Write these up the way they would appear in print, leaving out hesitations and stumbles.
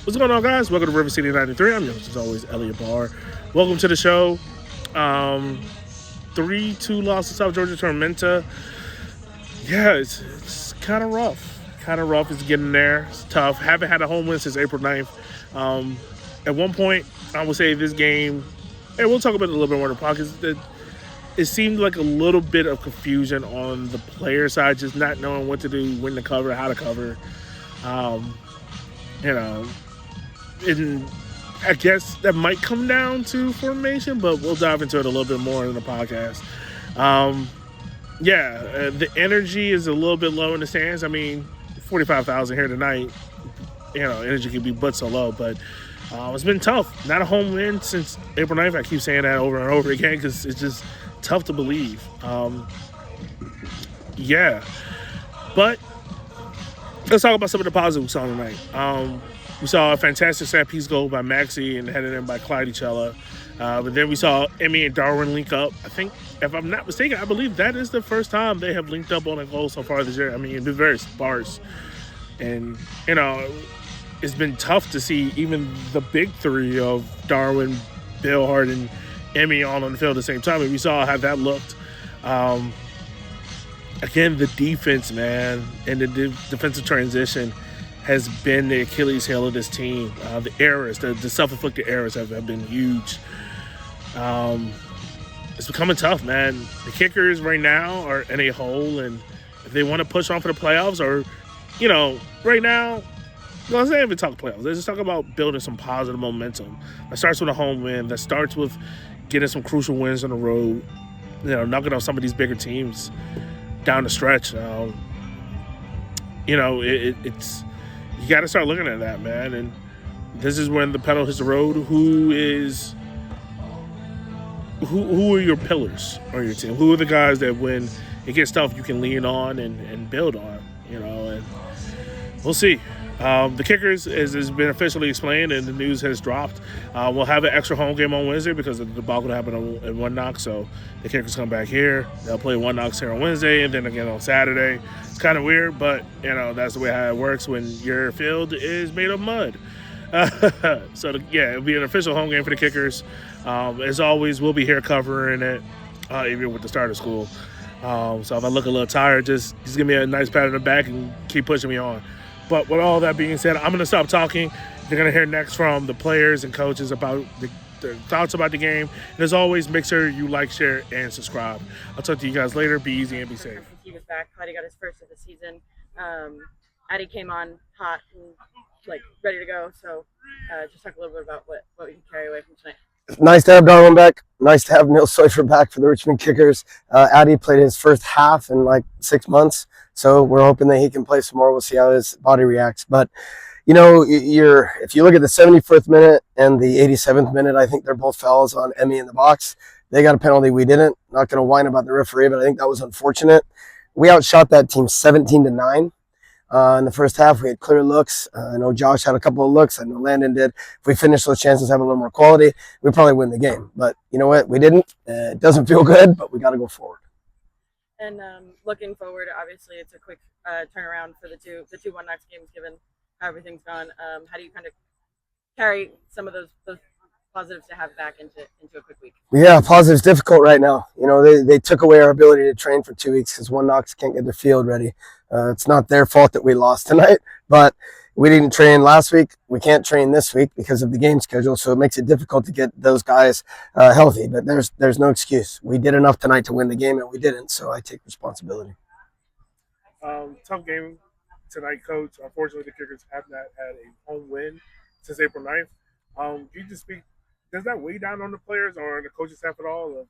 What's going on, guys? Welcome to River City 93. I'm your host, as always, Elliot Barr. Welcome to the show. 3-2 loss to South Georgia Tormenta. Yeah, it's kind of rough. Kind of rough. It's getting there. It's tough. Haven't had a home win since April 9th. Um, at one point, I would say this game, and we'll talk about it a little bit more in the podcast, it seemed like a little bit of confusion on the player side, just not knowing what to do, when to cover, how to cover. Um, you know, and I guess that might come down to formation, but we'll dive into it a little bit more in the podcast. Um, the energy is a little bit low in the stands. I mean, 45,000 here tonight. Energy can be but so low, but it's been tough. Not a home win since April 9th. I keep saying that over and over again because it's just tough to believe. But let's talk about some of the positives we saw tonight. We saw a fantastic set piece goal by Maxey and headed in by Clyde Chella. But then we saw Emmy and Darwin link up. I think, if I'm not mistaken, I believe that is the first time they have linked up on a goal so far this year. I mean, it's been very sparse. And, it's been tough to see even the big three of Darwin, Bill Hart, and Emmy all on the field at the same time. And we saw how that looked. Again, the defense, man, and the defensive transition has been the Achilles heel of this team. The errors, the self-inflicted errors have been huge. It's becoming tough, man. The kickers right now are in a hole, and if they want to push on for the playoffs, or, right now, let's not even talk playoffs. Let's just talk about building some positive momentum. That starts with a home win. That starts with getting some crucial wins on the road. Knocking off some of these bigger teams down the stretch. It's you got to start looking at that, man. And this is when the pedal hits the road. Who are your pillars on your team? Who are the guys that when it gets tough, you can lean on and build on? And we'll see. The kickers, as has been officially explained and the news has dropped, we'll have an extra home game on Wednesday because of the debacle that happened in One Knox. So the kickers come back here. They'll play One Knox here on Wednesday and then again on Saturday. It's kind of weird, but, that's the way how it works when your field is made of mud. It'll be an official home game for the kickers. As always, we'll be here covering it, even with the start of school. So if I look a little tired, just give me a nice pat on the back and keep pushing me on. But with all that being said, I'm going to stop talking. You're going to hear next from the players and coaches about their thoughts about the game. And as always, make sure you like, share, and subscribe. I'll talk to you guys later. Be easy and be safe. He was back. Clyde got his first of the season. Addie came on hot and ready to go. So just talk a little bit about what we can carry away from tonight. Nice to have Darwin back. Nice to have Neil Seufer back for the Richmond Kickers. Addie played his first half in 6 months, so we're hoping that he can play some more. We'll see how his body reacts. But, if you look at the 74th minute and the 87th minute, I think they're both fouls on Emmy in the box. They got a penalty. We didn't. Not going to whine about the referee, but I think that was unfortunate. We outshot that team 17-9. In the first half, we had clear looks. I know Josh had a couple of looks. I know Landon did. If we finish those chances, have a little more quality, we probably win the game. But you know what? We didn't. It doesn't feel good, but we got to go forward. And looking forward, obviously, it's a quick turnaround for the two One Knox games, given how everything's gone. How do you kind of carry some of those positives to have back into a quick week? Yeah, positive's difficult right now. They took away our ability to train for 2 weeks because One Knox can't get their field ready. It's not their fault that we lost tonight, but we didn't train last week. We can't train this week because of the game schedule, so it makes it difficult to get those guys healthy. But there's no excuse. We did enough tonight to win the game, and we didn't, so I take responsibility. Tough game tonight, Coach. Unfortunately, the Kickers have not had a home win since April 9th. Can you just speak, does that weigh down on the players or the coaching staff at all of,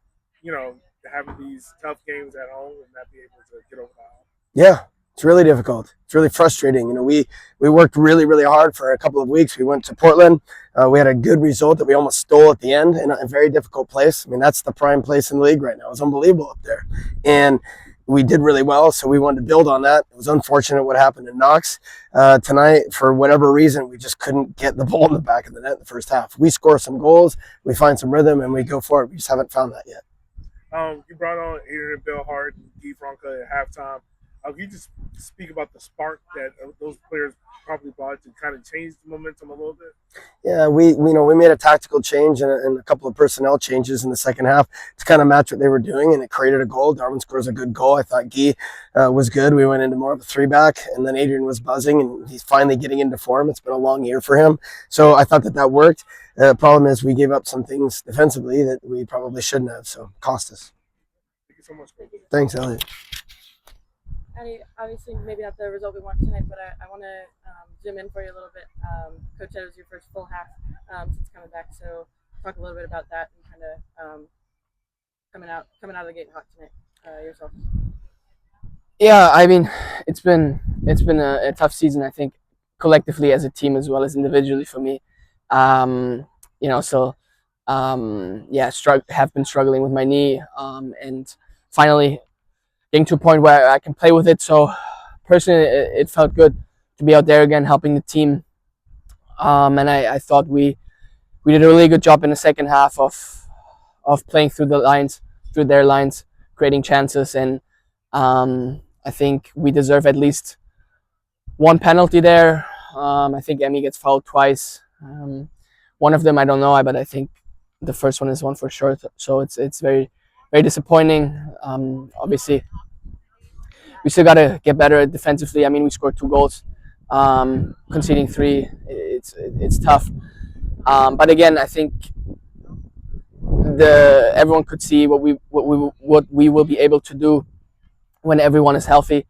having these tough games at home and not be able to get over the hump? Yeah. It's really difficult. It's really frustrating. We worked really, really hard for a couple of weeks. We went to Portland. We had a good result that we almost stole at the end in a very difficult place. I mean, that's the prime place in the league right now. It's unbelievable up there. And we did really well, so we wanted to build on that. It was unfortunate what happened in Knox. Tonight, for whatever reason, we just couldn't get the ball in the back of the net in the first half. We score some goals, we find some rhythm, and we go forward. We just haven't found that yet. You brought on Adrian and Bill Hart and Guy Franca at halftime. Can you just speak about the spark that those players probably brought to kind of change the momentum a little bit? Yeah, we made a tactical change and a couple of personnel changes in the second half to kind of match what they were doing, and it created a goal. Darwin scores a good goal. I thought Guy was good. We went into more of a three back, and then Adrian was buzzing, and he's finally getting into form. It's been a long year for him, so I thought that worked. The problem is we gave up some things defensively that we probably shouldn't have, so cost us. Thank you so much. Thanks, Elliot. Eddie, obviously, maybe not the result we want tonight, but I want to zoom in for you a little bit. Coach said it was your first full half since coming back, so talk a little bit about that and kind of coming out of the gate hot tonight yourself. Yeah, I mean, it's been a tough season. I think collectively as a team as well as individually for me. You know, so yeah, have been struggling with my knee, and finally getting to a point where I can play with it. So personally, it felt good to be out there again, helping the team. And I thought we did a really good job in the second half of playing through their lines, creating chances, and I think we deserve at least one penalty there. I think Emmy gets fouled twice. One of them I don't know, but I think the first one is one for sure. So it's very very disappointing. Obviously, we still got to get better defensively. I mean, we scored 2 goals, conceding 3. It's tough. But again, I think everyone could see what we will be able to do when everyone is healthy,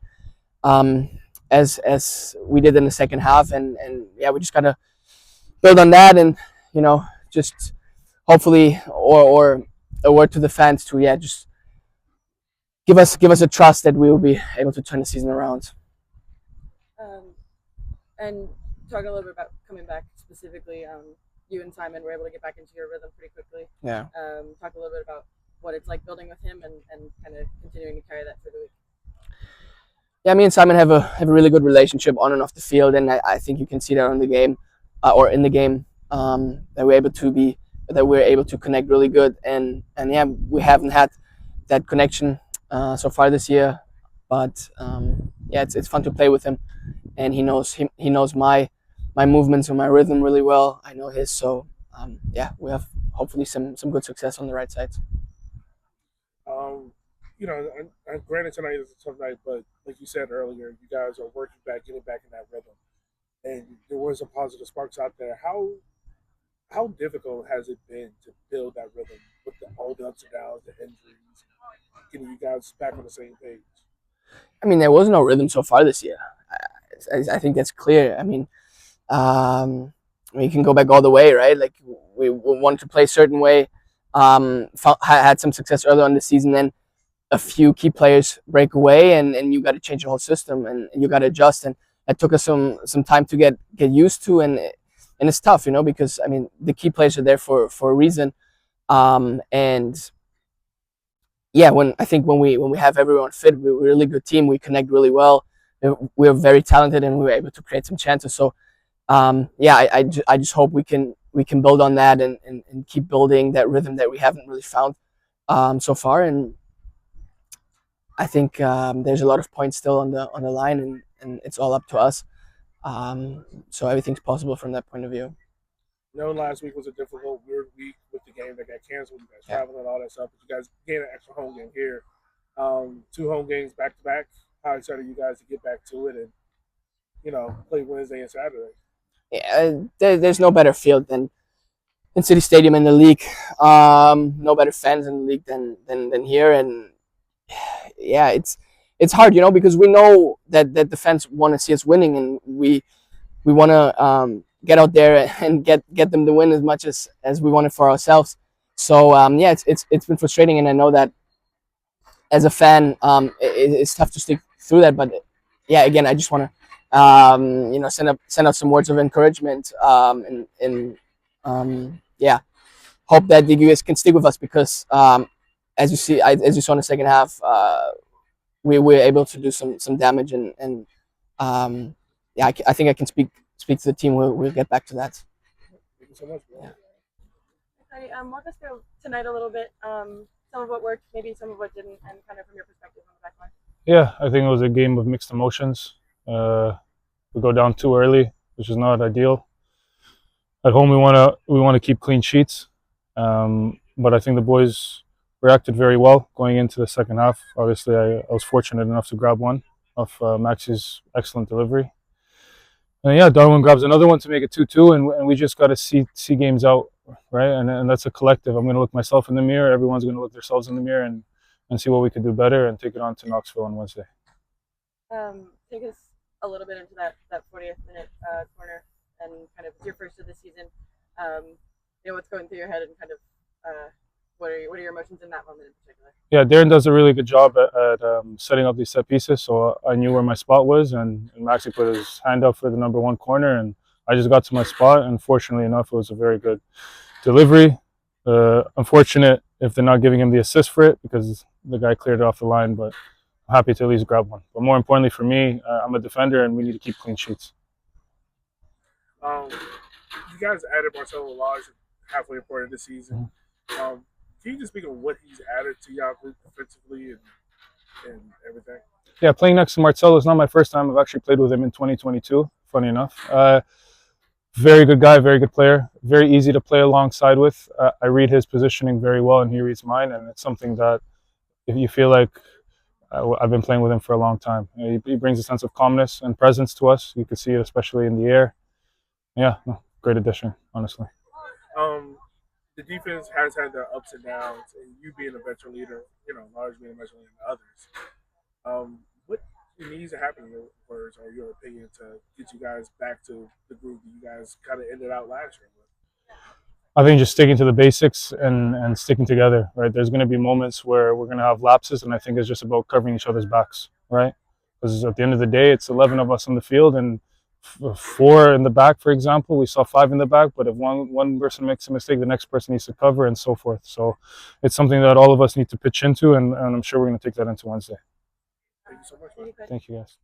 as we did in the second half, and yeah, we just gotta build on that, and you know, just hopefully or a word to the fans to just give us a trust that we will be able to turn the season around. And talking a little bit about coming back specifically, you and Simon were able to get back into your rhythm pretty quickly. Yeah. Talk a little bit about what it's like building with him and kind of continuing to carry that through the week. Yeah, me and Simon have a really good relationship on and off the field, and I think you can see that on the game, or in the game, that we're able to connect really good, and yeah, we haven't had that connection so far this year, but yeah, it's fun to play with him, and he knows my movements and my rhythm really well. I know his, so yeah, we have hopefully some good success on the right side. You know, granted tonight is a tough night, but like you said earlier, you guys are working back, getting back in that rhythm, and there were some positive sparks out there. How difficult has it been to build that rhythm with all the ups and downs, the injuries, getting you guys back on the same page? I mean, there was no rhythm so far this year. I think that's clear. I mean, we can go back all the way, right? Like we wanted to play a certain way. Had some success earlier on the season, then a few key players break away, and you got to change the whole system, and you got to adjust, and it took us some time to get used to, and it's tough, you know, because I mean the key players are there for a reason, and yeah, when we have everyone fit, we're a really good team. We connect really well. We're very talented, and we were able to create some chances. So yeah, I just hope we can build on that and keep building that rhythm that we haven't really found so far, and I think there's a lot of points still on the line, and it's all up to us. So everything's possible from that point of view. No, last week was a difficult, weird week with the game that got canceled. You guys traveling and all that stuff, but you guys gained an extra home game here. 2 home games back to back. How excited are you guys to get back to it and, you know, play Wednesday and Saturday? Yeah, there's no better field than in City Stadium in the league. No better fans in the league than here, and yeah, it's hard, you know, because we know that the fans want to see us winning, and we want to get out there and get them to win as much as we want it for ourselves. So yeah, it's been frustrating, and I know that as a fan, it's tough to stick through that. But yeah, again, I just want to you know, send out some words of encouragement, and yeah, hope that the guys can stick with us, because as you saw in the second half, we were able to do some damage, and yeah, I think I can speak to the team. We'll get back to that. Thank you so much, bro. Yeah. Hey, walk us through tonight a little bit. Some of what worked, maybe some of what didn't, and kind of from your perspective on the back line. Yeah, I think it was a game of mixed emotions. We go down too early, which is not ideal. At home, we wanna keep clean sheets, but I think the boys reacted very well going into the second half. Obviously, I was fortunate enough to grab one off Maxi's excellent delivery. And yeah, Darwin grabs another one to make it 2-2, and we just got to see games out, right? And that's a collective. I'm going to look myself in the mirror. Everyone's going to look themselves in the mirror and see what we could do better and take it on to Knoxville on Wednesday. Take us a little bit into that 40th minute corner and kind of your first of the season. What's going through your head and kind of what are your emotions in that moment in particular? Yeah, Darren does a really good job at setting up these set pieces, so I knew where my spot was, and Maxi put his hand up for the number one corner, and I just got to my spot, and fortunately enough, it was a very good delivery. Unfortunate if they're not giving him the assist for it because the guy cleared it off the line, but I'm happy to at least grab one. But more importantly for me, I'm a defender, and we need to keep clean sheets. You guys added Marcelo Lage halfway point of the season. Can you just speak on what he's added to y'all group defensively and everything? Yeah, playing next to Marcelo is not my first time. I've actually played with him in 2022, funny enough. Very good guy, very good player, very easy to play alongside with. I read his positioning very well, and he reads mine, and it's something that if you feel like I've been playing with him for a long time. He brings a sense of calmness and presence to us. You can see it especially in the air. Yeah, no, great addition, honestly. The defense has had their ups and downs, and you being a veteran leader, Lage being a veteran leader, and others. What needs to happen, in your words or your opinion, to get you guys back to the group that you guys kind of ended out last year with? I think just sticking to the basics and sticking together, right? There's going to be moments where we're going to have lapses, and I think it's just about covering each other's backs, right? Because at the end of the day, it's 11 of us on the field, and 4 in the back, for example. We saw 5 in the back, but if one person makes a mistake, the next person needs to cover and so forth. So it's something that all of us need to pitch into, and I'm sure we're going to take that into Wednesday. Thank you so much, man. Thank you, guys.